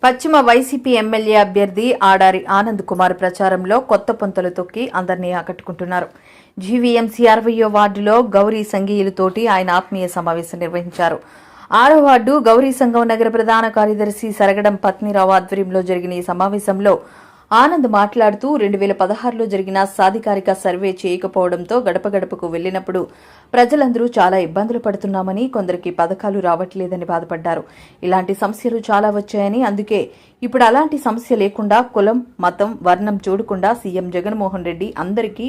పశ్చిమ YCP MLA అభ్యర్థి ఆడారి ఆనంద్ కుమార్ ప్రచారంలో కొత్త పొంతలు తొక్కి అందరినీ ఆకట్టుకుంటున్నారు. జీవీఎంసీ 60వ వార్డులో గౌరీ సంఘీయులతోటి ఆయన ఆత్మీయ సమావేశం నిర్వహించారు. 6వ వార్డు గౌరీ సంఘం నగర ప్రధాన కార్యదర్శి సరగడం పత్నిరావు ఆధ్వర్యంలో జరిగిన ఈ సమావేశంలో ఆనంద్ మాట్లాడుతూ 2016లో జరిగిన సాధికారిక సర్వే చేయకపోవడంతో గడప గడపకు వెళ్లినప్పుడు ప్రజలందరూ చాలా ఇబ్బందులు పడుతున్నామని, కొందరికి పథకాలు రావట్లేదని బాధపడ్డారు. ఇలాంటి సమస్యలు చాలా వచ్చాయని, అందుకే ఇప్పుడు అలాంటి సమస్య లేకుండా కులం, మతం, వర్ణం చూడకుండా సీఎం జగన్మోహన్ రెడ్డి అందరికీ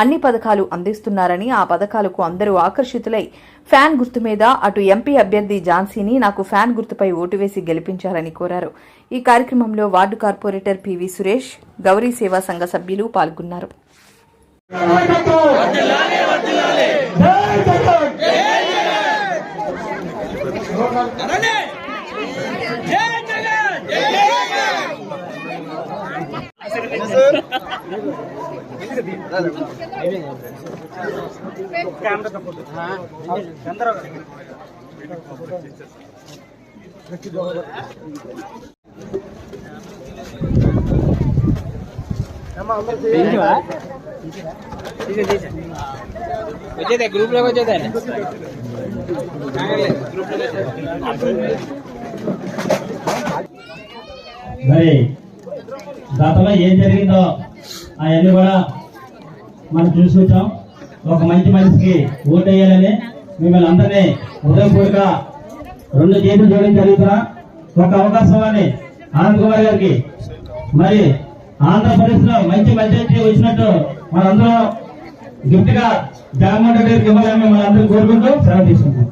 అన్ని పథకాలు అందిస్తున్నారని, ఆ పథకాలకు అందరూ ఆకర్షితులై ఫ్యాన్ గుర్తు మీద అటు ఎంపీ అభ్యర్థి ఝాన్సీని నాకు ఫ్యాన్ గుర్తుపై ఓటు వేసి గెలిపించాలని కోరారు. ఈ కార్యక్రమంలో ward corporator PV Suresh, Gauri సేవా సంఘ సభ్యులు పాల్గొన్నారు. గ్రూప్ లో వచ్చేదా మరి గతంలో ఏం జరిగిందో అవన్నీ కూడా మనం చూసుకొచ్చాం. ఒక మంచి మనిషికి ఓటు వేయాలని మిమ్మల్ని అందరినీ హృదయపూర్వక 2 చేతులు జోడించి జరుగుతున్నా. ఒక అవకాశం అని ఆనంద్ కుమార్ గారికి మరి ఆంధ్రప్రదేశ్ లో మంచి మెజారిటీ వచ్చినట్టు మనందరం గిఫ్ట్ గా జగన్మోహన్ రెడ్డి గారికి ఇవ్వాలని మిమ్మల్ని అందరూ కోరుకుంటూ సెలవు తీసుకుంటాం.